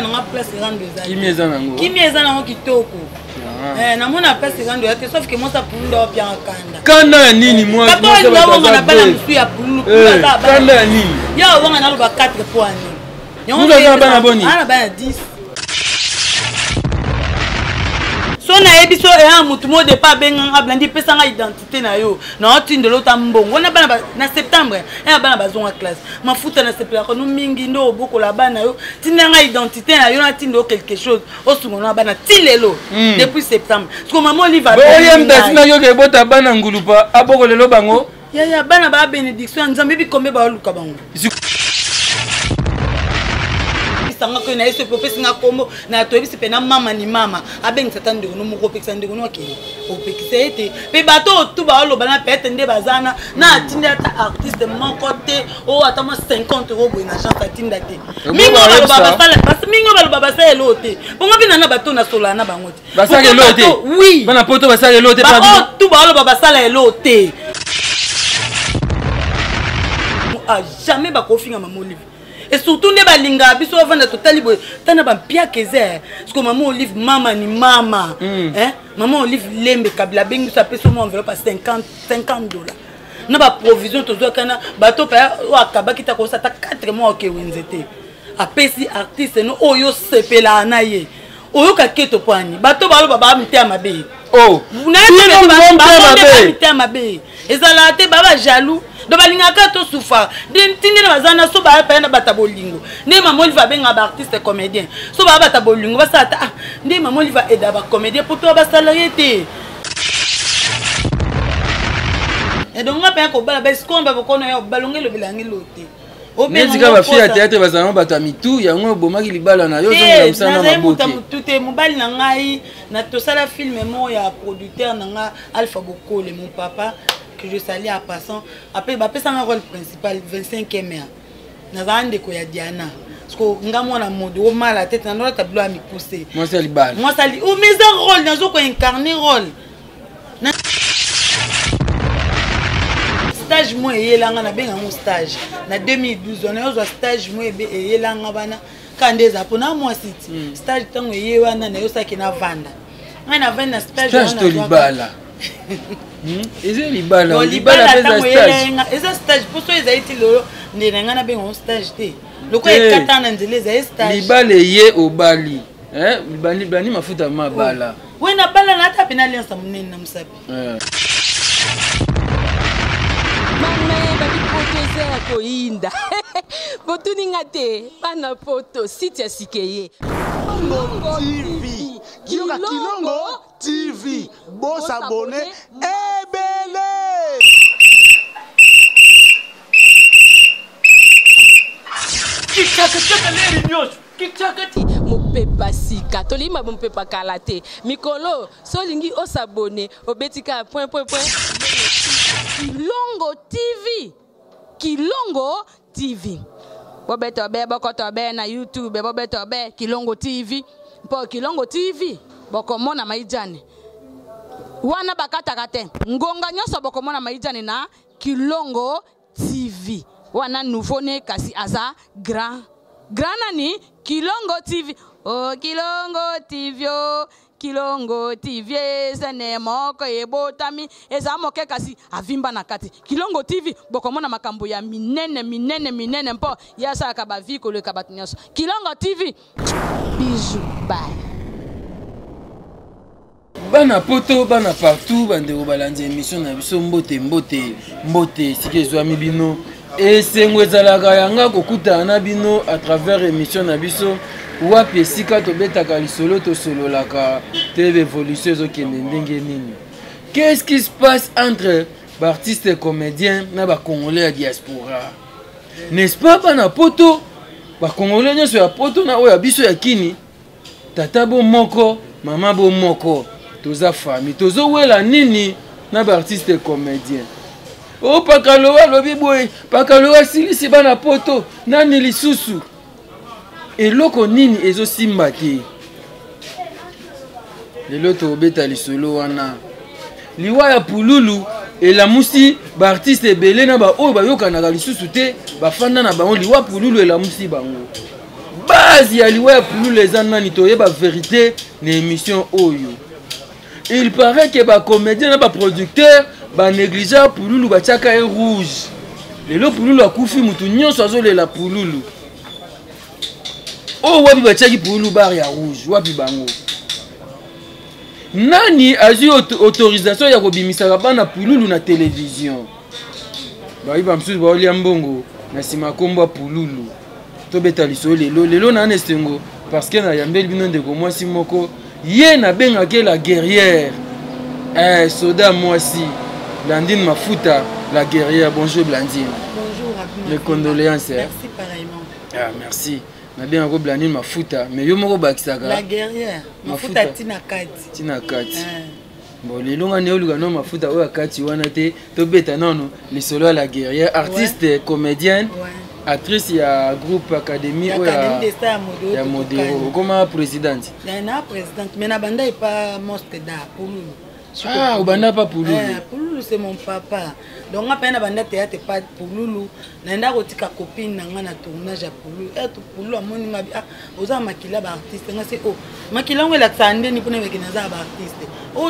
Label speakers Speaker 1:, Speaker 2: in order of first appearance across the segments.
Speaker 1: mwana nanga place rando ezali
Speaker 2: kimi eza nango
Speaker 1: kitoko namona place rando ya te sauf que moi ça pululu dawa pianga
Speaker 2: kanda ya nini moi
Speaker 1: katoawanga na bana mosu ya pululu
Speaker 2: kanda ya nini
Speaker 1: ya owanga naloba 4 po ani
Speaker 2: ana bana boni
Speaker 1: ana bana 10 so na yebi so eya mutu mo de pa benganga blandi pesanga identité na yo na otinde lota mbongo na bana na septembre eya bana bazonga classe mafuta na sepela ko no mingi ndo bokola bana yo tinanga identité na yo na tinde quelque chose osungo na bana tilelo depuis septembre parce que maman olive
Speaker 2: boyem dasina yo ke bota bana ngulupa abokolelo bango
Speaker 1: ya bana ba bénédiction nzambe bi kombe ba luka bango sanga ko na yeso popesi nga kombo na to ebisi pena mama ni mama abengisa tande no moko pekisa ndeko no ke opekisa ete pe bato tu ba lo bana pete nde bazana na atinda ta artiste mon côté o atama 50 € boina chance atinda te mingo ba baba sala parce mingo ba baba sala elote bongo bina na bato na sola na bango te
Speaker 2: basala elote
Speaker 1: oui
Speaker 2: bana poto basala elote
Speaker 1: pa o tu ba lo baba sala elote a jamais ba kofinga maman Olive. Et surtout ne balinga biso vanda totali boy tana ba pia keze parce que maman Olive mama ni mama hein maman Olive lembe kabila bengi sa peso mo enveloppe à 50 $50 na ba provision tozo kana bato pa akaba kita ko sa ta 4 mois ke winzete apesi artiste no oyo sepela na ye oyo ka keto kwani bato balo baba mtia mabe
Speaker 2: oh
Speaker 1: na mtia mabe ezala te baba jaloux do balingaka to soufa tindi na bazana so ba pa na batabolingo ne maman Olive benga ba artiste comédien so ba batabolingo basata ne maman Olive eda ba comédien pour toi ba salarié te et donc on pa ko bala ba skomba ba kono ya balongelo bilangi lote
Speaker 2: Nezika ba fia théâtre bazana bata mitu yango bomaki libala na yo zonga msana maboke
Speaker 1: tout est mobile na ngai na to sala film mo ya producteur na nga Alpha Bokole mon papa que je salue à passant après ba pesa un rôle principal 25e mai na zande ko ya Diana parce que nga mona mode o mala tête na ndola tableau a mi pousser
Speaker 2: moi c'est libal
Speaker 1: moi ça li o mais un rôle dans zo ko incarner rôle na stage mo yelanga na benga mon stage na 2012 on a eu stage mo yelanga bana kandeza pona moi site stage tango yewana na yo saki na vanda na vanda stage
Speaker 2: to libala eze libala libala pesa stage
Speaker 1: eza stage pour so eza iti lolo ndenga na benga stage te loko ekata na nzele eza stage
Speaker 2: libala ye obali libani bani mafuta mabala
Speaker 1: wena bala na ta pena lensa munene na musapi
Speaker 3: koinda botuninga te bana poto site ya sikeye
Speaker 4: Kilongo TV boss abonné ebele
Speaker 1: kikaka leri nyosho kikakati
Speaker 3: mopepa sika tolima mopepa kalate mikolo solingi osabone obetika point Kilongo TV bobeto be bokoto be na YouTube bobeto be Kilongo TV po Kilongo TV bokomona maijane wana bakataka te ngonga nyoso bokomona maijane na Kilongo TV wana nouveau ne kasi aza grand nani Kilongo TV oh Kilongo TV oh Kilongo TV zene moko ebotami eza moke kasi avimba na kati Kilongo TV bokomona makambo ya minene mpo yasa ka ba vi ko le kabatunyaso Kilongo TV bisous bye
Speaker 2: bana poto bana partout bande obalanze émission na biso mbote sike zwami bino esengo ezalaka yanga kokuta na bino à travers émission na biso wapi esika tobetaka lisolo tosololaka te évolution ezokende ndenge nini. Qu'est-ce qui se passe entre artistes et comédiens na ba congolais ya diaspora? N'est-ce pas bana poto ba congolais nyoso ya poto na oya biso ya kini tata bo moko mama bo moko toza famille tozo wela nini na ba artistes et comédiens. O pakalowa lobi boy pakalowa silisi bana poto nani lisusu eloko nini ezo simba te lelo to beta lisolo wana liwa ya pululu elamusi ba artiste ebele na ba oyo bayokanaka lisusu te bafanda na bango liwa pululu elamusi bango base ya liwa ya pululu eza nani toyeba vérité na émission oyo. Il paraît que ba comédien na ba producteur ba négliger pululu batiaka e rouge. Lelo pululu akufi mutu nyonso azolela pululu. Oh wapi batiaki pululu bar ya rouge wapi bango. Nani azui autorisation ya kobimisaka bana pululu na télévision. Bayiba msusu baolia mbongo na sima kombo pululu. Tobeta liso lelo na anestengo parce que na yambeli bino ndeko mwasi moko ye na bengaki la guerrière. Soda mwasi Blandine Mafuta la guerrière. Bonjour Blandine.
Speaker 1: Bonjour Abdou.
Speaker 2: Mes condoléances.
Speaker 1: Merci pareillement.
Speaker 2: Ah merci. Na bien ko Blandine Mafuta mais yo moko bakisaka.
Speaker 1: La guerrière. Mafuta tina kati.
Speaker 2: Tina kati. Bon lelo ngane oluka no mafuta oyo akati wana te tobeta nono lisolo ya la guerrière artiste comédienne. Actrice ya groupe Académie ya Modero comme présidente.
Speaker 1: Na présidente mais na banda est pas monstre da Pululu.
Speaker 2: Ah, obanda pas Pululu.
Speaker 1: Pululu c'est mon papa. Donc on a na banda théâtre pas Pululu. Na nda kotika copine na nga na tournage ya Pululu. To Pululu amoni ngabi oza makila ba artiste nga c'est makila ngela tsande ni pona wekina za ba artiste.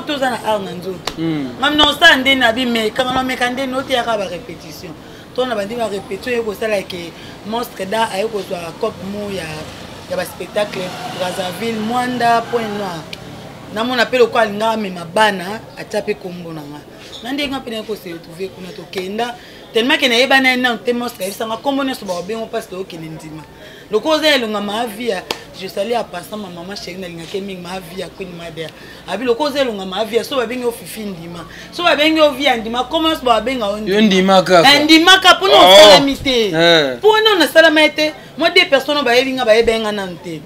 Speaker 1: Toza na art na nzoto. Ngam no sande na bi me kanga me kande no tia ka ba répétition. On a dit ma répétition que ça là que monstre da ayo ko soit cop mo ya ba spectacle Brazzaville Mwanda Point Noir na mon appel ko alinga me mabana atape kombo nanga na ndenga pena ko se retrouver kuna to kenda tellement que na yeba na te monstre ça nga kombo ne so ba bengo parce que okene ndima le cause elonga ma vie je salue à passant ma maman chérie na linga ke mingi ma vie akoni madère abi le cause elonga ma vie so ba bengi ofifi ndima so ba bengi ovia ndima comment so ba benga on
Speaker 2: ndima kaka
Speaker 1: ndima ka pour nous salamité pour nous salamité moi deux personnes ba yelinga ba yebenga nante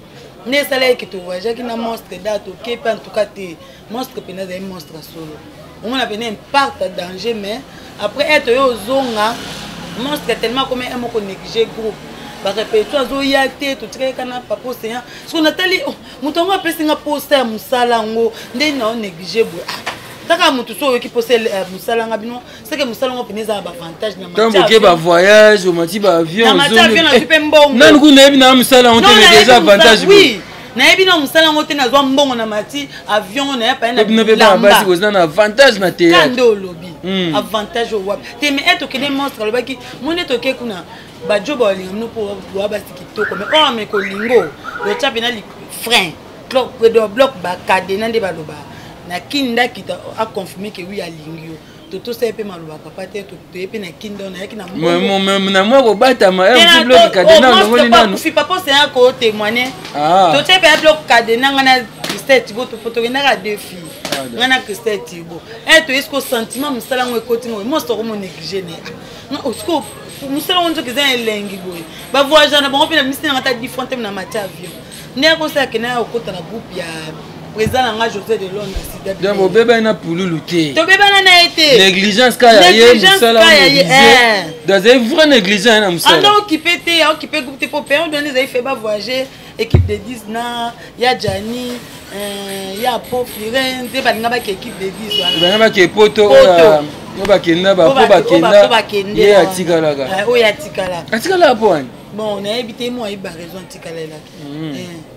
Speaker 1: ne sala ki to waja ki na monstre dato ke pa en tout cas te monstre pena des monstres solo on a venu impact danger mais après être yo zonga monstre tellement comme un moko négliger groupe ba répétition zo yate to tika kana papa océan ce qu'on attali mutongo apesinga poster musala ngo nde na négliger bo taka mutu so ki poster musala nga bino c'est que musala ngo peneza ba avantage na
Speaker 2: matière tambo ke ba voyage au mati ba avion
Speaker 1: na matière avion na super mbongo
Speaker 2: nan ku na bina musala ngo te déjà avantage
Speaker 1: oui na ebina musala ngo te na zo mbongo na mati avion na ya pa na
Speaker 2: ba basi ko na avantage na te
Speaker 1: kando lobby avantage au wap te me eto ke des monstres lobaki mone to ke kuna ba job olinga no po wa ba tikitoko mais on me ko lingo le chap na li frein clock de bloc ba cadena de baloba na kinda kita a confirmer que oui a lingio toto ça pe maloba papa te to pe na kinda na yaki na
Speaker 2: mo na mo ko bata ma un bloc cadena no ngoni nanu
Speaker 1: fi papa c'est un ko témoigner to che pe bloc cadena ngana Christelle Thibault to photo ngana deux filles ngana Christelle Thibault to est-ce que sentiment musala ngo ekoti ngo mo so ko mo négliger ne osko musala ngo nzoki za elengi boy ba voyage na bon pe na misina ngata différente na matière avion ne ko sa ke na okota na groupe ya président nga José de Londres sida
Speaker 2: donc au bébé na pululu te
Speaker 1: to bébé na été
Speaker 2: négligence ka ya ye musala dans une vraie négligence na musala
Speaker 1: ando occupé te occupé groupe te pour période donné ça fait ba voyager équipe de 10 na ya Jani ya Pofliren te balinga ba équipe de 10
Speaker 2: wana ba ke poto no bakenda ba po bakenda ye atikalaka
Speaker 1: o ya tikala
Speaker 2: atikala po ani
Speaker 1: bon on a évité moi il a raison tikala là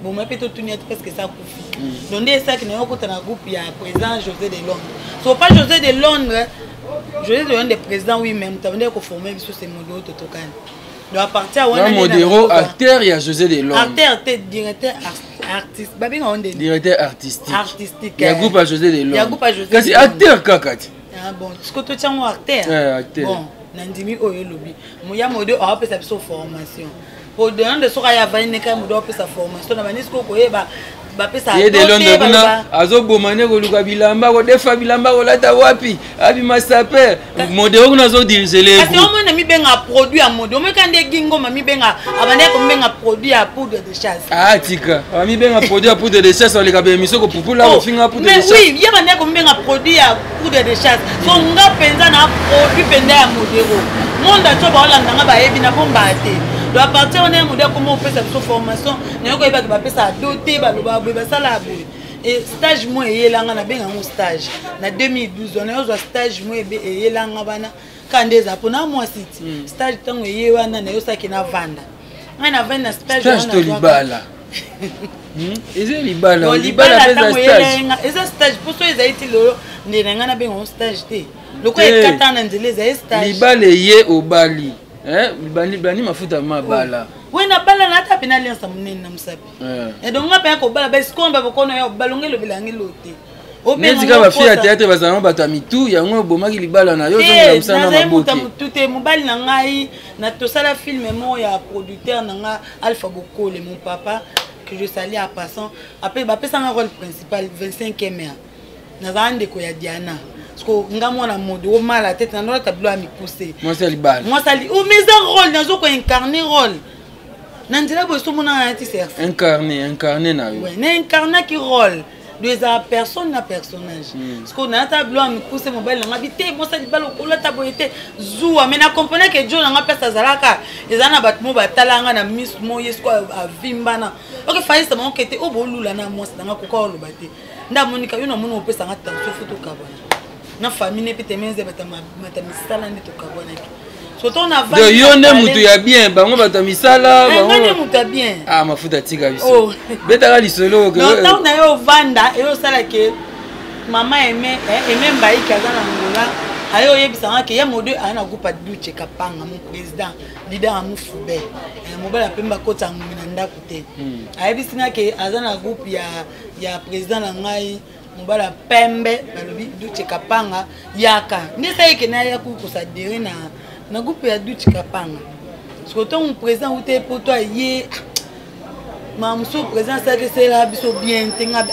Speaker 1: bon moi peut-être tout net parce que ça coupe donc c'est ça que nous côté na groupe il y a président José de Londres so pas José de Londres José de Londres président oui même tu venir ko former sur ces modos totokane donc à partir
Speaker 2: on Modero acteur il y a José de Londres
Speaker 1: acteur directeur artiste babi on dit
Speaker 2: directeur artistique
Speaker 1: il
Speaker 2: y a groupe à José de Londres
Speaker 1: il y a groupe à José
Speaker 2: kasi acteur kakati
Speaker 1: bon ce que tu tiens mon acteur
Speaker 2: acteur
Speaker 1: bon nandimi oyo lobi moya modo a pe sa formation pour de soka ya vaine ka modo pe sa formation na banisco ko yeba ba pe sa
Speaker 2: de Londres kuna azobomane ko luka bilamba ko defa bilamba ko lata wapi abi masaper modo kuna zo diriger les
Speaker 1: parce que on na mi benga produit à modo me kande gingo mami benga abane ko benga produit à poudre de chasse
Speaker 2: tika ami benga produit à poudre de chasse on le ka be miso ko pupula ko finga poudre de chasse
Speaker 1: mais oui ya bane ko benga produit à poudre de chasse so nga penza na produit penda ya modero monde to ba olanda nga ba yebi na bomba te do à partir on est modèle comment on fait sa formation na ko yeba ba pesa doté ba loba ba sala boy et stage moi yelanga na benga mon stage na 2012 on a eu stage moi yelanga bana kandeza pona moi site stage tango yewana na yo saki na vanda ngai na vai na stage
Speaker 2: to libala eza libala
Speaker 1: eza stage poso ezali ti lelo nde na ngai nabenga stage te loko ekata na nzela ezali stage
Speaker 2: libala ye obali bani mafuta mabala
Speaker 1: we na bala na ata pe na alliance monene na mosapi donc nga mpe ya kobala basikomba bokono ya balonge lobelangi lote
Speaker 2: netika bafille ya théâtre bazalanga bato ya mitu yango obomaki libala na yo ozongela mosala na maboke
Speaker 1: te mobali na ngai na tosala filme mo ya producteur na nga Alpha Bokole mon papa que je salue à passant après bapesanga rôle principal 25e ya nazala ndeko ya Diana parce que nga mwana mode omala tete na ndola tableau ya mipuse
Speaker 2: mwasi ya libala
Speaker 1: mwasi ali omeza rôle nazo ko incarner rôle na nzela boye somona na ti serse
Speaker 2: incarner na yo
Speaker 1: na incarner ki rôle deux personne na personnage parce qu'on a tableau à me pousser mobile na ngabité moi ça libala okola taboyete zuwa mais na comprendre que Dieu nga pesa zalaka ezana bat mo batalanga na miss mo yesko avimbana OK faïs mon kete obolula na moi ça nga kokolo baté nda monika yo na mono opesa nga tension photo kabana na famille pete menze batama misala ndi to kabana surtout on a
Speaker 2: de yo ne mutu ya bien bango bato misala
Speaker 1: bango ne mutu ya bien
Speaker 2: mafuta tika biso betaka lisolo
Speaker 1: que non tant na yo vanda et yo sala ke mama aimé mbayi kaza na ngola ayo yebisanga ke ya mode ana groupe Duche Kapanga mon président leader à Moufube mobala pemba kota ngumina ndako te ayebisinga ke azana groupe ya président na ngai mobala pembe balobi Duche Kapanga yaka ndisa yeke na ya kusadere na groupe ya Duche Kapanga surtout mon président ou te pour toi yé mamso président ça que c'est là biso bien tenga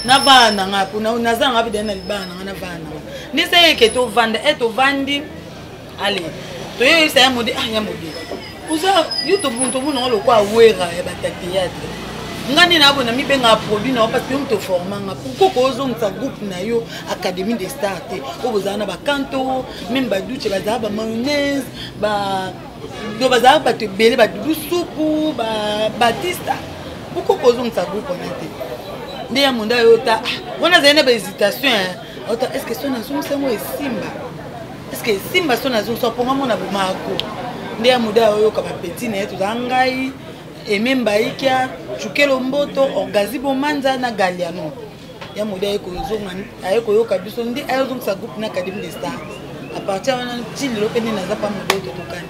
Speaker 1: na vana nga pona naza nga bidana libana nga na vana ni say ke to vanda to vandi allez to yo isa ya modi ya modi uza youtube bunto muno lo kwa wera ya ba théâtre ngani na bona mi benga produit na parce que on te formanga pour ko zo ngsa groupe na yo académie des stars te obozana ba kanto même ba Duche ba ba mayonnaise ba do ba ba te belé ba dudu soupu ba Batista pourquoi ko zo ngsa groupe na te ndi ya munda yota wana zene ba hésitation auto est-ce que son azu c'est moi simba est-ce que simba son azu so ponga mona bomako ndi ya munda yo ka ba petit na yetu zangai ememba ikia chukelo mboto orgazi bomanza na galiano ya munda yeko zonga ayeko yo kabiso ndi ayo zonga groupe na académie des stars à partir wana tili lopeni na zapa modo to tokani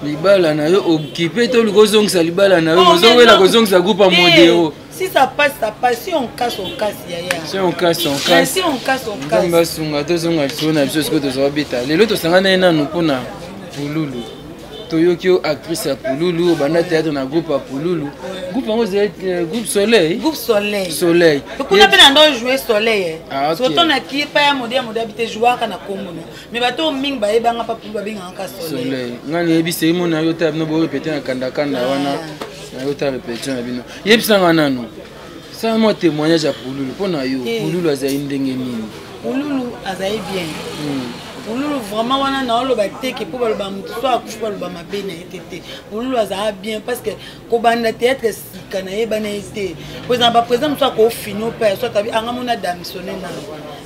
Speaker 2: libala na yo occupé to lukozongisa libala na yo ozongela kozongisa groupe à modéo.
Speaker 1: Si ça passe, ça passe. Si on casse, on casse.
Speaker 2: Si on casse, on casse.
Speaker 1: Mais si on casse, on casse.
Speaker 2: On va sunga, tous on a sonné, parce que tous on va bêta. Les autres sont en train nous pour na Pouloulou. Toyokio actrice à Pouloulou, bana théâtre na groupe à Pouloulou. Groupe en groupe Soleil.
Speaker 1: Groupe Soleil.
Speaker 2: Soleil.
Speaker 1: Donc on a bien andon jouer Soleil.
Speaker 2: Surtout
Speaker 1: on a qui pas modèle habité joueur kana Congo. Mais bato ming ba ebanga pa pour ba binga ka Soleil. Soleil.
Speaker 2: Ngani ebise mo na yo tab no bo répéter na kanda kanda wana. Na yo tab répéter na bino. Yebisanga nanu. Ça moi témoignage à Pouloulou pour na yo. Pouloulou azai ndenge nini.
Speaker 1: Pouloulou azai bien. Pouloulou vraiment wana na lo ba teke pour ba mutu so akufu ba ba mabe na etete. Pouloulou azai bien parce que ko banda théâtre sikana yeba na été. Par exemple président soit ko fino pa soit tabi anga mona damissionner na.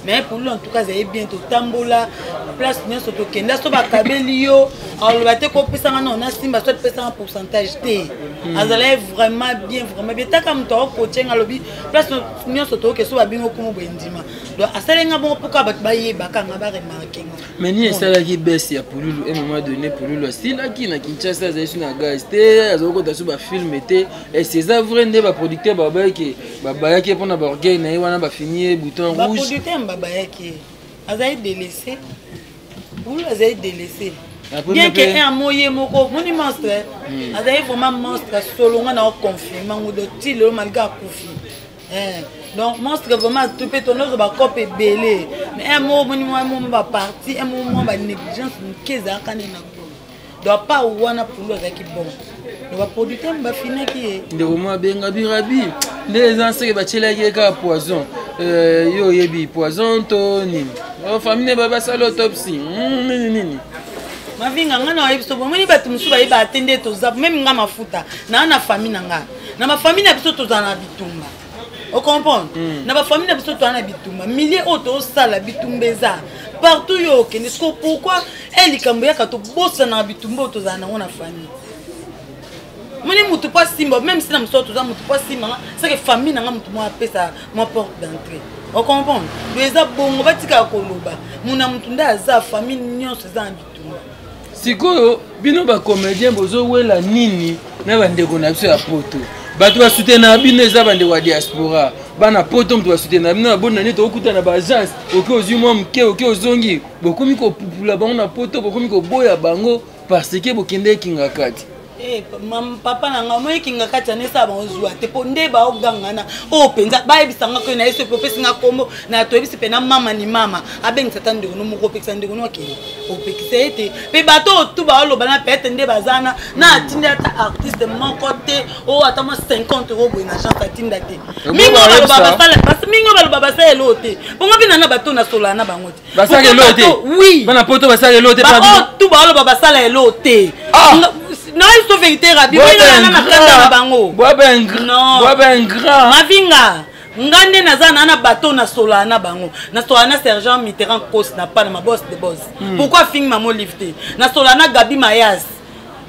Speaker 1: Mais Pouloulou en tout cas azai bien to tambola place bien so to kenda so ba kabeli yo. Alors ba te ko pesa na na simba soit pesa en pourcentage té. Azai vraiment bien taka mutu ko tchenga lobi place nyo so to ke so ba bingo ko bendima. Donc asalenga bon pourquoi ba yeba kanga ba remarquer.
Speaker 2: Mais ni ça qui baisse ya Pouloulou à un moment donné Pouloulou style qui na Kinshasa za sur na gaz té azoko ta ba film té et c'est ça vrai ndé ba producteur baba ki pour na burger na wana ba finir bouton rouge
Speaker 1: ba producteur baba ki azai délaissé Pouloulou azai délaissé bien que un moyen moko moni monstre azai vraiment monstre solo nga na confirmer ngo ti le malga kufi donc monstre vraiment tout peut tourner ba copé belé mais un mot mon ba parti un moment ba négligence keza kanena doit pas wana Pouloulou azaki bon le producteur ba fina ki
Speaker 2: de moment benga birabi les anciens ba tchela ki ka poison yo yebi poison to ni famille ba sala autopsie nini
Speaker 1: ma vinga ngana yebiso bo moni batu musu ba yeba atende to zap même nga mafuta na famille nanga na ma famille na biso to zana bitumba. On comprend. Na ba famille na biso to na bitumba milliers auto sala bitumbeza partout yo ke nesko pourquoi elle likambo ya ka to bossa na bitumba to zana na famille mutu pas simba même si na mso to za mutu pas simba c'est que famille na nga mutu mo apesa mo porte d'entrée on comprend eza bongo batika koloba muna mutu nda aza famille nyonso za bitumba
Speaker 2: sikoyo bino ba comédien bozo wela nini na bandeko na biso ya poto bato ba soutenir bino eza bandeko ya diaspora bana poto mtu ba soutenir bino abona neti okuta na ba agence oki ozwi mwa mke oki ozongi bokomi kopupula bango na poto bokomi koboya bango parce que bokende kinga kati
Speaker 1: papa nanga moi kinga kati anesa banzwa te ponde ba ogangana o penza ba ebisanga ko na yeso popesinga kombo na to ebisi pena mama ni mama abengisa tande no moko pekisa ndeko no ke o pekisa ete pe bato tu ba lo bana pete nde bazana na atinda ta artiste moko te o atama 50 € boina chance atinda te mingo ba baba sala parce mingo ba baba sala elote bongo bina na bato na sola na bango te
Speaker 2: basala elote
Speaker 1: oui
Speaker 2: bana poto basala elote
Speaker 1: pa o tu ba lo baba sala elote non il faut vérité rabi na makanda na bango
Speaker 2: bois ben grand
Speaker 1: mavinga ngande nazana na bateau na sola na bango na sola na sergent Mitterrand Kos na pas ma boss de boss pourquoi film mamo lifté na sola na Gabi Mayas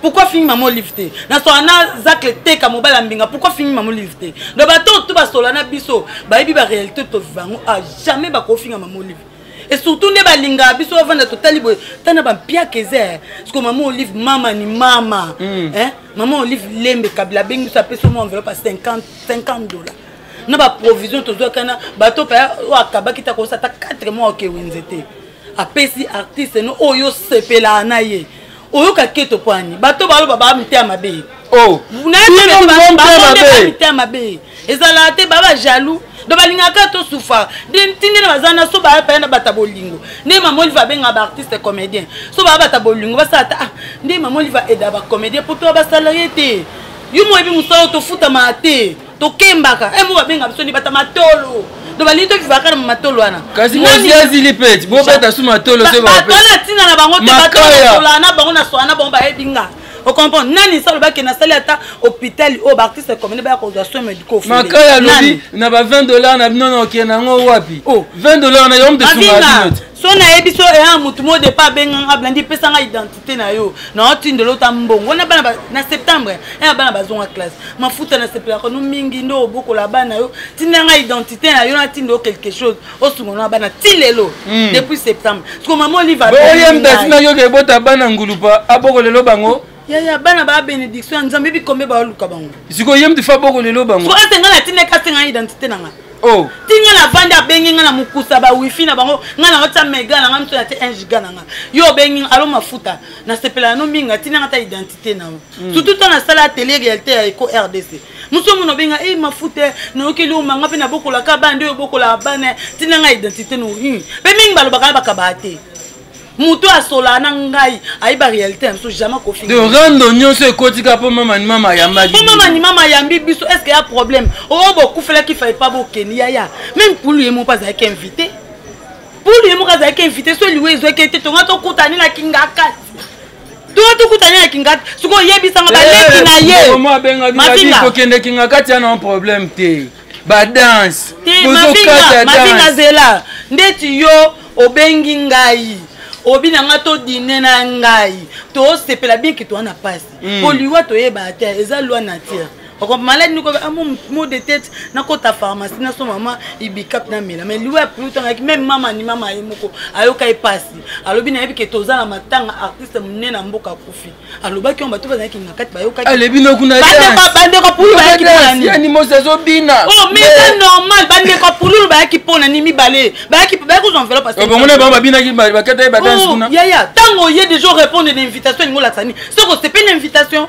Speaker 1: pourquoi film mamo lifté na sola na Zak le Teka mobala mbinga pourquoi film mamo lifté le bateau tout ba sola na biso ba yebi ba réalité to vango a jamais ba ko film mamo lifté et surtout ne balinga biso avanda totali boy tana ba pia keze parce que maman Olive mama ni mama maman Olive lembe kabila bengi ça peut mon enveloppe à 50 $. Na ba provision to kana bato pa wa kabaki ta ko sa ta 4 mois ke wenzete apesi artiste no oyo sepela na ye oyo ka keto kwani bato balo baba mtia mabe
Speaker 2: oh
Speaker 1: na mtia mabe ezala te baba jaloux do balingaka to soufa tindi na bazana so ba pa na batabolingo ne maman Olive benga ba artiste comédien so ba batabolingo basata ne maman Olive eda ba comédien pour to ba salarié te yumo ebi musalo to futa mate to kembaka mo ba benga biso ni bata matolo do balinto kivaka na matolo wana
Speaker 2: kasi moziazi lipet bo beta su matolo se ba
Speaker 1: pe na tina na bango te batolo la na bango na soana bango ba ebinga o comprend nani salo ba ke na sali ata hôpital o ba artiste comédien ba ko za soins médicaux
Speaker 2: makaya lobi na ba $20 na bino na ke na ngo wapi $20 na yom de suma
Speaker 1: so na ebiso e un mutu mo de pas benga blandi pesanga identité na yo na otinde lota mbongo na bana na septembre e bana bazonga classe mafuta na septembre ko no mingi ndo boko la bana yo tinanga identité na yo na tindo quelque chose o sungo na bana tilelo depuis septembre parce que maman Olive
Speaker 2: bo yem na yo ke bota bana ngulupa aboko lelo bango
Speaker 1: ya bana ba bénédiction nzambe bi kombe ba luka bango
Speaker 2: siko yem de fa boko lelo bango
Speaker 1: so atenga na tineka tinga identité nanga
Speaker 2: oh
Speaker 1: tinga na vanda bengi nga na mukusa ba wifi na bango nga na ota mega na nga mto na te 1 giga na nga yo bengi alo mafuta na sepela no minga tinga ta identité na surtout na sala télé réalité ya Eco RDC muso muno benga mafuta no kili umanga pe na bokola ka bande yo bokola bana tinga identité no be mingi balo baka bate muto asola na ngai aiba réalité so jamais ko finir
Speaker 2: de rando nyonso ekotika po mama ni mama yamba
Speaker 1: po mama ni mama yambi biso est-ce qu'il y a problème oh beaucoup fait qui fait pas bokeni ya même pour lui mon pas avec invité pour lui mon pas avec invité so lui zo ke te to ngato kutani na kingaka to kutani na kingaka suko yebisa nga ba leki na ye
Speaker 2: mo benga bi ko kende kingaka ti na problème te ba dance
Speaker 1: mavinga zela ndeti yo obengi ngai obina nga to dîner na ngai to sepela bien que to na passe pour lui wa to yeba te eza loi nature on malade nous comme mot de tête na kota pharmacie na so maman ibikap na mela mais lui pour tant même maman ni mama yemoko ayoka e passe alobi na yebi que to za na matanga artiste munene na mboka kufi aloba ki on bato bazaki ngakati bayoka
Speaker 2: alebi no kuna
Speaker 1: bande ko pour ba ki pona
Speaker 2: yani mo sazo bina
Speaker 1: oh mais c'est normal bande ko pour ba ki pona ni mi balé ba ki ba ko enveloppe parce que
Speaker 2: bon on ba bina ki ba kata ba dance kuna
Speaker 1: ya tango ye des jours répondre à l'invitation ngola tsani ce que c'est pas une invitation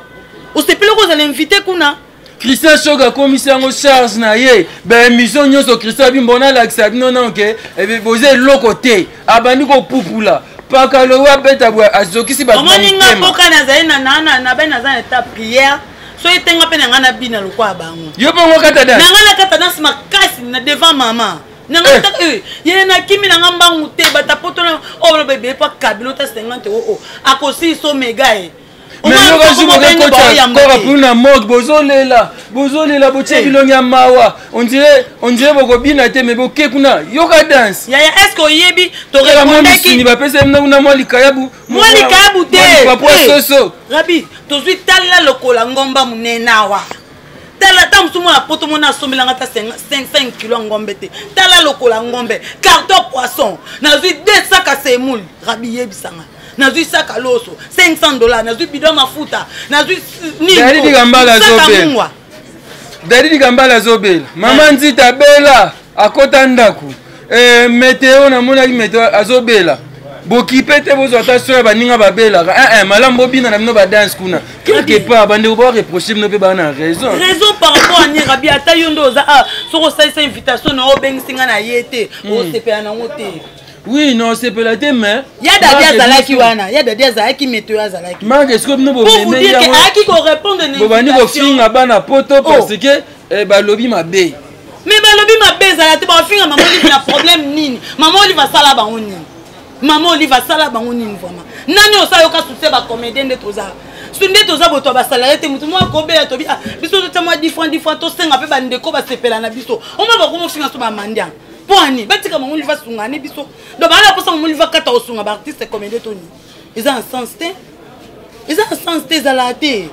Speaker 1: ou c'est plus ko za l'inviter kuna
Speaker 2: Christian Choga commissaire en charge na ye ben mission nyonso Christian bimbona la xabino na ke e boze lokote abandi ko pupula paka lo wa beta bwa azokisi ba
Speaker 1: moninga poka na zaina na ben na zaina ta prière so etenga pe na bina lokwa bango
Speaker 2: yo bongo kata dance
Speaker 1: na kata dance makasi na devant maman nanga ye na kimi na mbangu te bata poto na o bebe pa kabilo ta 50 akosi so mega
Speaker 2: mais yoka jour bokekota kora puna morgue bozolela botie bilongi ya mawa on dirait bokobina te mais boke kuna yoka danse
Speaker 1: yaya est-ce que oyebi torepondaki
Speaker 2: bapesa na mwa likayabu
Speaker 1: te
Speaker 2: papa soso
Speaker 1: rabi tozwi tala lokola ngomba munene awa tala ta musumu na poto mona asombelanga ta 5 kilo ngombe te tala lokola ngombe carton poisson nazwi 2 sacs à semoule rabi yebisanga nazwi sac à loso $500 nazwi bidon mafuta nazwi
Speaker 2: Daddy Gambala zobela mama nzita bela akota ndaku météo na mona ki météo azobela bokipe te bozo attention baninga babela malambo bina na bino ba dance kuna quelque part bande ko reprocher bino pe bana raison
Speaker 1: par rapport à Nirabi ata yondo za soko sa invitation na obengisinga na yete o sepela na ngote.
Speaker 2: Oui, non, c'est pas la thème, mais...
Speaker 1: Il y a des Zalaki wana, il y a des Zalaki météo Zalaki.
Speaker 2: Marc, est-ce que nous
Speaker 1: pour vous dire que qui répond de
Speaker 2: l'invitation à poto parce que balobi ma bé.
Speaker 1: Mais balobi ma bé Zalaki ba finga maman il a problème nini. Maman il va sala ba oni. Maman il va sala ba oni vraiment. Nani osa yoka soutien ba comédien de toza. Sunde toza boto ba salarié te mutu mo ko be to bi biso to tama 10 fois to senga pe ba ndeko ba sepela na biso. On va ko mo finga so ba mandia. Poani batika mamu liva sunga ne biso do bana posa mamu liva kata osunga ba artiste comédien toni ils ont un sens te zalate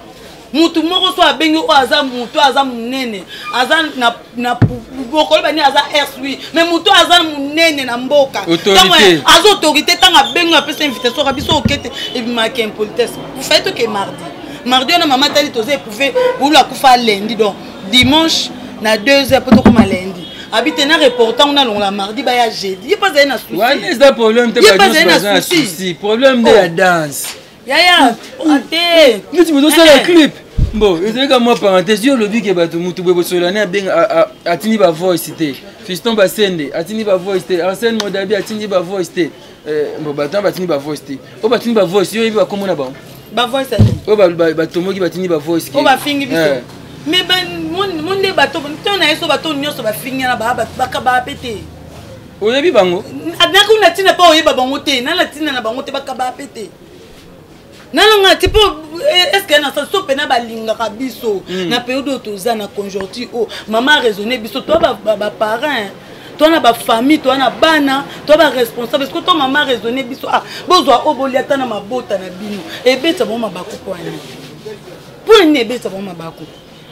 Speaker 1: mutu moko so abengi o aza mutu aza munene aza na bokolo bani aza R8 mais mutu aza munene na mboka
Speaker 2: autorité
Speaker 1: aza autorité tanga bengi apesa invitation ka biso okete et marquer impolitesse vous faites que mardi on a maman tali toze éprouver pour la kufa lundi donc dimanche na 2h pour to comme lundi habite na reportant on a la mardi ba ya jeudi il pas un souci
Speaker 2: ouais c'est un problème te pas un souci problème de la danse
Speaker 1: yaya ate
Speaker 2: mais tu me donnes ça le clip bon c'est comme moi parenthèse yo lobi ke bato mutu bebo solane ben atini ba voice te fiston basende atini ba voice te arsène modabi atini ba voice te bon bato batini ba voice te o batini ba voice yo ba komona ba
Speaker 1: voice
Speaker 2: o ba tomoki batini ba voice
Speaker 1: o ba fingi biso mais ben mon ne bateau on a eso bateau nyonso ba fingi na ba ba pété
Speaker 2: oyebi bango
Speaker 1: adako na tina pa oyeba bango te na la tina na bango te ba pété nalonga tipo est-ce que na so pena ba linga ka biso na période toza na conjoncture o maman raisonner biso toi ba parents toi na ba famille toi na bana toi ba responsable parce que toi maman raisonner biso bozwa oboliata na mabota na bino ebeta bon mabako kwa ni pour ne ebeta bon mabako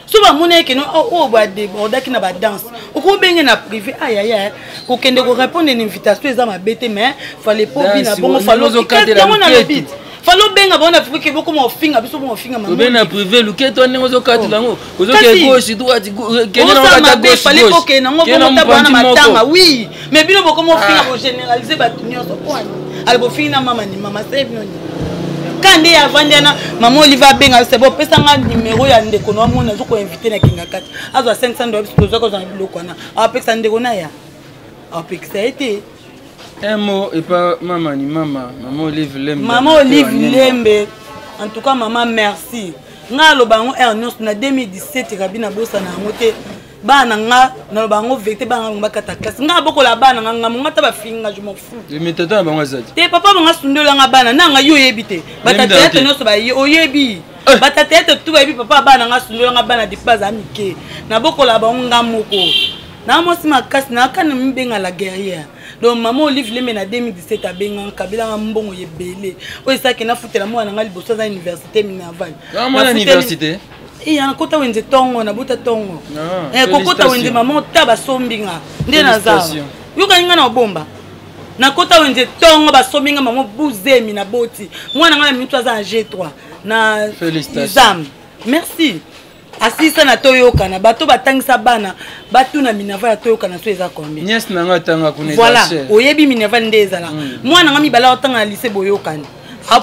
Speaker 1: so ba mona ke no o ba déborder ki na ba danse o ko benga na privé ayaya ko kende ko répondre une invitation eza mabete mais fallait pas bina bon fallait zo cadre na bit fallait benga bon Afrique ke boko mo finga biso mo finga maman
Speaker 2: ben na privé luke to ndenge zo cadre lango ozo ke gauche droite kende na kata gauche
Speaker 1: fallait ko ke nango bon tabana matanga oui mais bino boko mo finga ko généraliser ba tunyo so quoi albo finga mama ni mama save no quand il y a vendiana maman Oliva benga c'est bon pesa nga numéro ya ndeko no mona zo ko inviter na kinga kati azo $500 pour zo ko za biloko na apesa ndeko na ya apesa été
Speaker 2: un mot et pas maman ni maman Olive Lembe
Speaker 1: maman Olive Lembe en tout cas maman merci nga lo bango Ernest na 2017 kabina bosa na ngote bana nga na bango vete bana ngakata classe nga boko la bana nga ngata ba finga je m'en fous
Speaker 2: je metata bango zati
Speaker 1: te papa nga sundola nga bana na yo yebite batatete no so ba oyebi batatete tu ba yebi papa bana nga sundola nga bana dipaza amike na boko la bango nga moko na mo sima kasi na kana mbenga la guerrière donc maman Olive Lembe na 2017 abenga kabila nga mbongo yebele o isaki na futela mwana nga liboso za université Minaval
Speaker 2: na université
Speaker 1: iya nakota wenze tongo na buta tongo kokota wenze maman taba sombinga nde naza yoka ninga na bomba nakota wenze tongo ba sombinga maman buzemi na boti mwana nga na minute aza G3 na exam merci asisa na toyoka na bato batangisa bana batu na Minerva ya toyoka na so eza combien
Speaker 2: nièce na nga tanga kuna
Speaker 1: voilà oyebi Minerva ndeza la mwana nga mibala otanga na lycée boyokani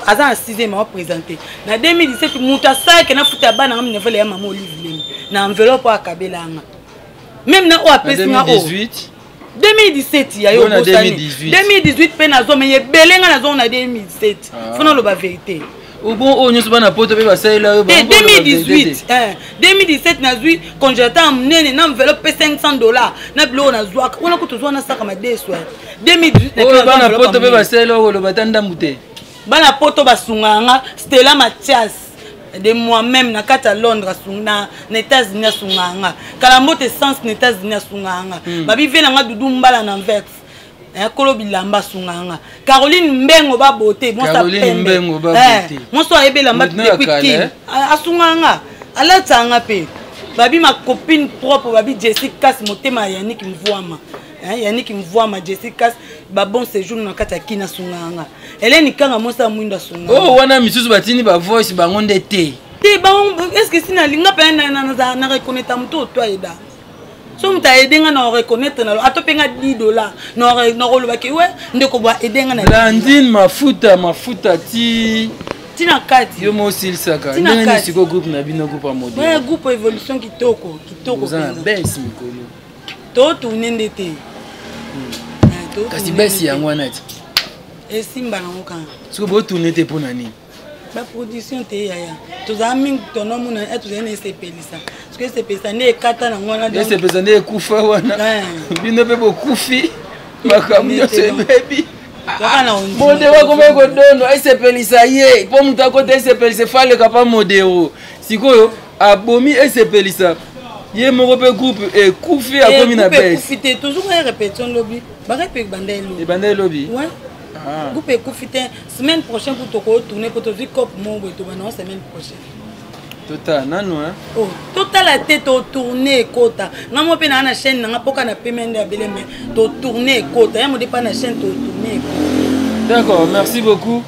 Speaker 1: aza na 6e ma présenté na 2017 muta sake na futa bana nga Minerva ya maman Olive Lembe na enveloppe akabela nga même na o apesi nga 2017 ya yo bosani 2018 pe na zo mais belenga na zo na 2017 fona lo ba vérité
Speaker 2: au bon on ne se pas na poto pe ba saila
Speaker 1: 2017 na zui congélateur mnene na enveloppe $500 na bilo na zwa ona ko tozwa na saka ma deswa 2018
Speaker 2: na poto pe ba saila lo batanda mute
Speaker 1: bana poto basunganga Stella Mathias de moi-même na kata Londres na États-Unis sunganga kala mbote sens na États-Unis sunganga babi vela nga dudu mbala na vex kolo bilamba sunganga Caroline Mbengo ba beauté moi ça pembe moi so ebela mba depuis qui asunganga ala tanga pe babi ma copine propre babi Jessica motema Yannick Mvwama Yannick Mvwama Jessica ba bon séjour na kata kina sunganga Hélène Kanga mosa mwinda sunganga
Speaker 2: oh wana misusu batini ba voice bango ndete
Speaker 1: te ba est-ce que sina linga pa na reconnaître muto toi eda so muta edenga na reconnaître na atopenga $10 na roloba ke ouais ndeko ba edenga na
Speaker 2: Landine mafuta ti
Speaker 1: tina kati
Speaker 2: yo mo silsaka ndenge siko groupe na bino groupe modèle
Speaker 1: ouais groupe évolution kitoko
Speaker 2: za best mikolo
Speaker 1: to tourner ndete
Speaker 2: kasi best yango wana ti
Speaker 1: et simba na oka
Speaker 2: siko bo tourner te pona nini
Speaker 1: ba production te yaya toza mingi tono muna etuza ne sepelisa parce que sepelisa ne kata na ngona
Speaker 2: donc sepelisa ne kufa wana bino pe bo kufi makambo yote baby mode wako meko dono esepelisa ye po muta kote esepelisa fale kapa modero sikoyo abomi esepelisa ye moko pe groupe e kufi akomi na base
Speaker 1: kufi te toujours une répétition lobby ba répéter bandai lobby
Speaker 3: ouais groupe e kufi te semaine prochaine pour toko tourner pour te dire cop mon to bana semaine prochaine
Speaker 2: total nano hein
Speaker 3: oh total la tête au tourner kota ngamo pe na chaîne nga poka na paiement ya beleme to tourner kota ya mo de pa na chaîne to tourner.
Speaker 2: D'accord, merci beaucoup.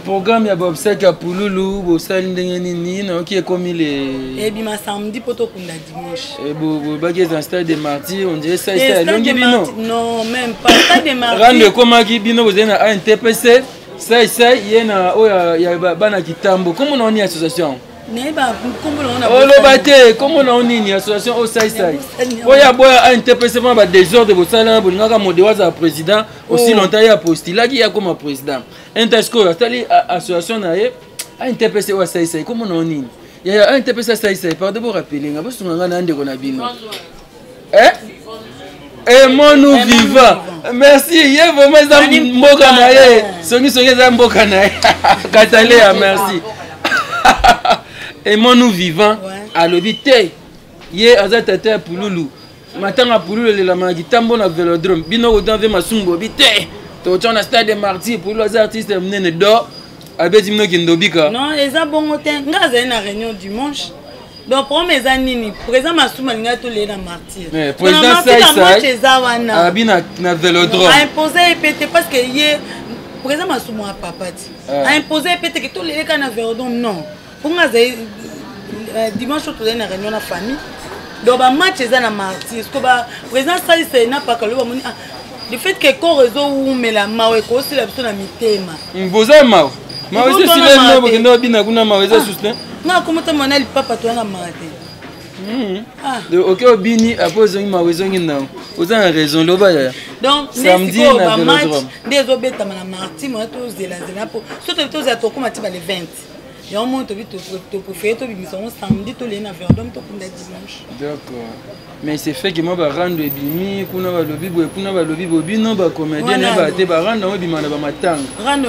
Speaker 2: Programme ya Bob Seka Pululu, bo sali ndenge nini na qui est comme les
Speaker 3: et bima samedi poto kunda dimanche.
Speaker 2: Et bo bagé dans stade de martyrs, on dirait ça c'est longi bino.
Speaker 3: Non, même pas stade de martyrs.
Speaker 2: Rande comment qui bino vous êtes à NTPC, ça yena o ya bana kitambo. Comment on est association?
Speaker 3: Neba kombo na
Speaker 2: o lo bate comment on est association o sai. Boya boya NTPC va ba désordre bo sala bo ngaka modewaza président aussi longtemps ya postila qui ya comme président. Intesco tali association na ye NTPC o sai comment on est ya NTPC sai pardon pour rappeler ngabo sunga na ndeko na bino. Et mon nous vivant. Merci, yé vraiment za mboka na ye. Songi za mboka na ye. Katalea merci. Et mon nous vivant à l'obité. Yé azatata Pululu. Matanga Pululu le la magi tambo na Vélodrome. Bino odan ve masumbo bité. To tona stade de martyrs pour les artistes menene do. Abeti mino kindobika.
Speaker 3: Non, eza bongo te. Ngaza na réunion dimanche. Donc pour mes années, président Massouma linga to le na martyr.
Speaker 2: Président Saï abina na Vélodrome.
Speaker 3: A imposé pété parce que yé président Massouma papati. A imposé pété que to le ka na Vélodrome non. Pour ngaza dimanche to le na réunion na famille. Donc ba match eza na martyr. Parce que ba président Saï na pas que le moni le fait que ko réseau ou mela mawe ko si la biso na mitema.
Speaker 2: Mboza mawe. Mawe c'est si le no bokendo bina kuna mawe za sustain.
Speaker 3: Na komota mwana papa to na marate.
Speaker 2: De OK bini après zongi mawe zongi na. Oza na raison loba ya.
Speaker 3: Donc
Speaker 2: samedi na match
Speaker 3: des obeta na marti moi to zela po. Surtout to za to kuma ti ba le 20. Ya on monte vite to préférer to bimisa on samedi to le na Verdun to kunda dimanche.
Speaker 2: D'accord. Mais c'est fait que moi ba rendre bimi kuna ba lobi bo kuna ba lobi bo bino ba comédien na ba te ba rendre mo bimana ba matanga.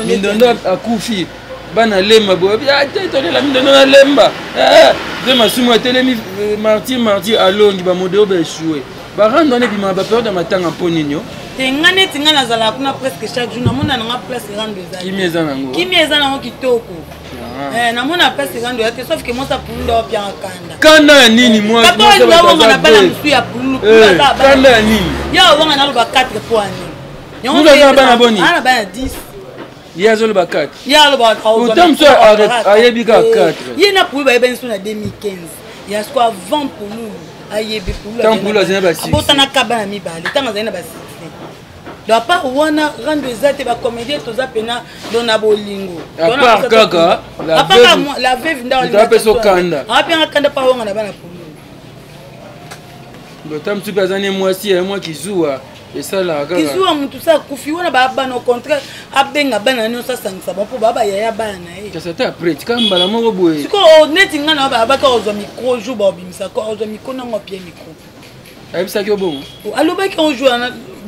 Speaker 2: Mindondo akufi. Bana lemba bo ya to la mindondo na lemba. De masumu atelemi martyr alongi ba modelo ba échoué. Ba rendre ne bimana ba peur de matanga poninyo.
Speaker 3: Tengane tingana zala kuna presque chaque jour na mona na place rendre za. Kimi eza nango kitoko. Na mona place rendre ya sauf que moi ça pour ndo bien kanda.
Speaker 2: Kanda nini moi
Speaker 3: ça va na bala musu ya pulu.
Speaker 2: Kanda nini?
Speaker 3: Ya wanga na ba 4 points.
Speaker 2: Nous avons bana boni.
Speaker 3: Ana ba 10.
Speaker 2: Ya zo le ba 4.
Speaker 3: Ya lo ba 3.
Speaker 2: Autant so ayebi ka 4.
Speaker 3: Yena pour ba ben so na 2015. Ya so avant pour nous ayebi pour nous.
Speaker 2: Tant pour la zena ba 6.
Speaker 3: Botana kabana mi ba. Tanga zena ba 6. Donc pas wana rendre zate ba comédien toza pena dona bolingo.
Speaker 2: À part kaka
Speaker 3: la veuve nda.
Speaker 2: Tu appelles so kanda.
Speaker 3: Apia kanda pa wanga na bana pour nous.
Speaker 2: Donc tam tu bazane moi si moi qui joue et ça là kaka.
Speaker 3: Qui joue mutu sa kufi wana ba bana au contraire abenga bana no sa sangisa ba po baba yaya bana e.
Speaker 2: Ça t'a après quand mbala moko boye.
Speaker 3: Siko neti ngana ba ka ozo micro joue ba bimisa ko ozo micro na mo pie micro.
Speaker 2: Ayi ça ki obongo.
Speaker 3: Aloba ki on joue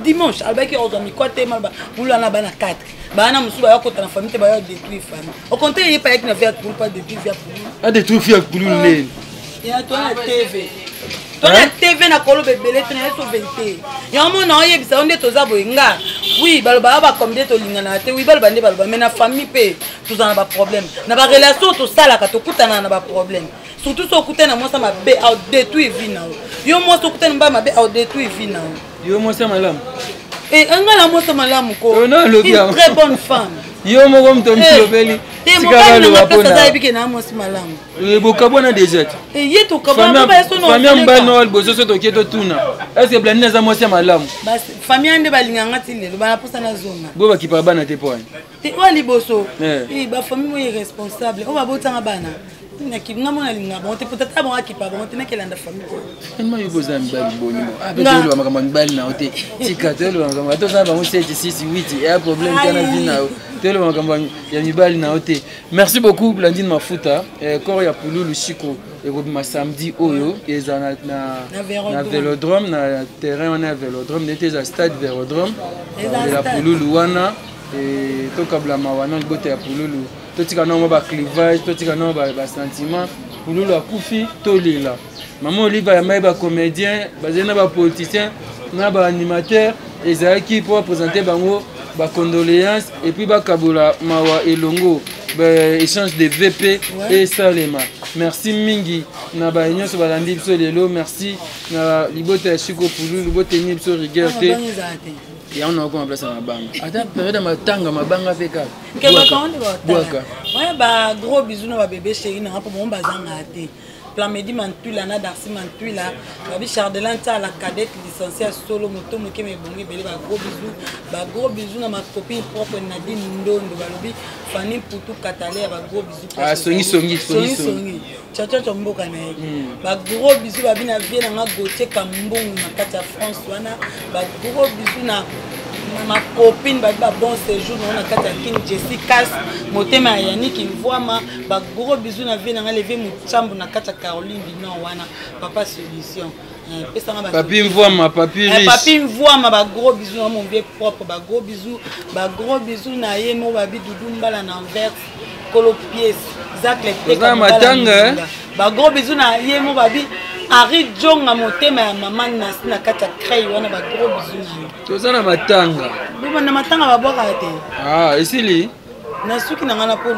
Speaker 1: dimanche albaki ozami quoi te mal ba pulu ana bana 4 bana musu ba yako na famille te ba yo détruire famille au contraire il pas na via pour pas détruire via pour
Speaker 2: a détruire via pour le
Speaker 1: ya toi na TV toi na TV na kolo bebele te na so vérité ya mo na yebisa onde toza boyenga oui baloba ba comme de to lingana te oui baloba nde baloba mais na famille pe tous en ba problème na ba relation to sala ka to kutana na ba problème surtout so kutana moi ça m'a bé au détruire vie na yo moi so kutana ba m'a bé au détruire vie na
Speaker 2: yo moi ça malam
Speaker 1: et ngala moi ça malam ko
Speaker 2: une
Speaker 1: très bonne femme
Speaker 2: yo mo comme tom lobeli
Speaker 1: sikala lo wapona ça ibike na moi ça malam
Speaker 2: bokabona déjà
Speaker 1: et yeto kabona ba eso no
Speaker 2: famille mbano bozo so to keto tuna est-ce que blanina za moi ça malam
Speaker 1: bas famille ande balinga ngati lelo ba posa na zona
Speaker 2: bo bakipa bana te point
Speaker 1: te wali boso ba famille mo irresponsable o ba botanga bana nga mona linga bon te peut-être bon akipa bon te nakelanda famille ko
Speaker 2: tellement yo boza mbali boni mo abetelo makamba mbali na ote tikatelo makamba to za ba mo 7 6 8 et un problème kana vina telo makamba ya mibali na ote. Merci beaucoup Blandine Mafuta corps ya Pululu Chico et ma samedi oyo eza na Vélodrome na terrain on a Vélodrome n'était à stade Vélodrome et la Pululu wana et to kablama wana libote ya Pululu totika na ba clivage totika na ba sentiment Pululu akufi tolela maman Oliva ya mai ba comédien bazena ba politicien na ba animateur ezaki pour présenter bango ba condoléances et puis ba kabula mawa elongo échange de VP et Salema. Merci mingi na ba nyonso balandi biso lelo merci na libote ya Chico Pululu libote ni biso rigerte et on a encore en place à la banque. Attends, période de ma tanga, ma banque a fait quoi?
Speaker 1: Ouais, bah gros bisous na bébé chéri na pour mon bazang a été. Plan Medi Mantula na Darcy Mantula, babi Chardelan ta la cadette licenciée à solo moto moké me bongi belé ba gros bisous na ma copine propre Nadine Ndondo balobi Fanny Poutou Katalé ba gros bisous.
Speaker 2: Ah songi.
Speaker 1: Chacha chomboka na ye. Ba gros bisous babi na vie na Gauthier Kambongo na kati ya France wana ba gros bisous na ma copine ba bon séjour na kati ya King Jessica motema ya Yannick Mvoama ba gros bisous na vie na lever muchambu na kati ya Caroline Dinon wana papa solution
Speaker 2: papi Mvoama papi riche
Speaker 1: papi Mvoama ba gros bisous na mon vieux propre ba gros bisous na ye mo ba bi Doudou Mbala na Anvers Kolo pièce Zach Lecter
Speaker 2: matanga
Speaker 1: ba gros bisous na ye mo ba bi Ari Jonga motema ya mama na kati ya Crey wana ba gros bisous na ye
Speaker 2: tozana matanga
Speaker 1: biba na matanga ba boka te
Speaker 2: ah esili
Speaker 1: na suki na ngana polo.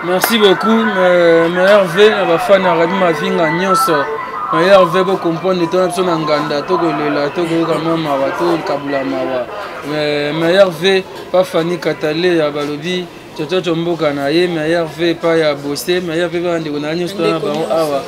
Speaker 2: Merci beaucoup meilleur V na ba fan na radio mavinga nyonso meilleur V bo comprendre ton so na nganda to golela to go kama mawa to kabula mawa meilleur V pa Fanny Katale ya balobi Tchotcho mboka na ye meilleur V pa ya bosser meilleur V ba ndeko na nyonso na ba awa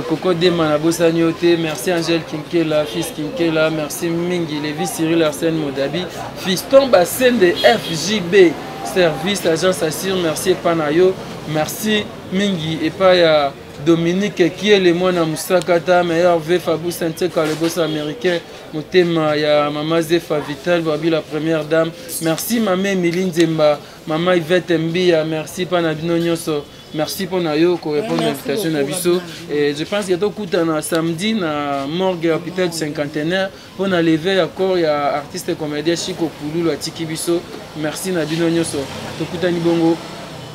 Speaker 2: Coco Dema na bosani ote merci Angèle Kinkela fils Kinkela merci Mingi Lévi Cyril Arsène Modabi fiston bassin de FJB service agence assure merci Panayo merci Mingi et pas ya Dominique qui est le mona Moussakata meilleur V Fabou Santeka le boss américain motema ya Mama Zefa Vital Babi la première dame merci Maman Emiline Zemba Maman Yvette Mbia merci Panabino Nyonso. Merci pour Nayo pour répondre à l'invitation à Bisso. Et je pense qu'il y a tout un samedi na morgue hôpital cinquantenaire pour lever encore il y a artiste comédien Chico Pululu à Tiki Bisso. Merci Nabino Nyoso. Tout un bongo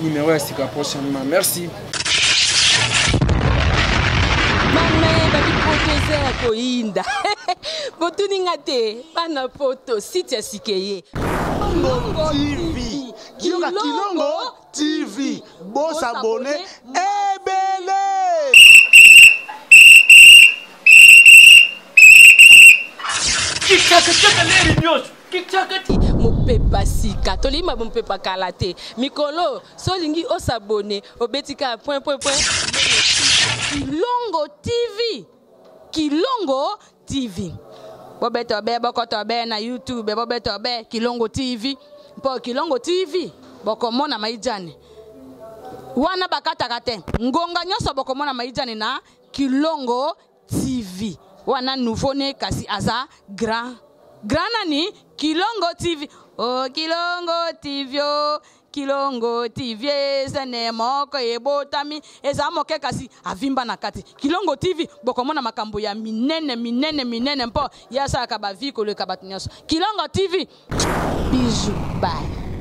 Speaker 2: numéro à Sika prochainement. Merci.
Speaker 3: Koinda botuninga te bana poto site sikeye
Speaker 4: Kilongo TV boss abonné ebele
Speaker 1: Kikaka leri nyos kikaka
Speaker 3: mopepa sika tolima mopepa kalate mikolo solingi osabone obetika point Kilongo TV bobeto be bokoto be na YouTube bobeto be Kilongo TV po Kilongo TV bokomona maijane wana bakataka te ngonga nyoso bokomona maijane na Kilongo TV wana nouveau né kasi aza grand nani Kilongo TV oh Kilongo TV oh Kilongo TV sene moko ebotami eza moke kasi avimba na kati. Kilongo TV bokomona makambo ya minene mpo yasa ka ba vie ko le kabatu nyonso. Kilongo TV. Bisous, bye.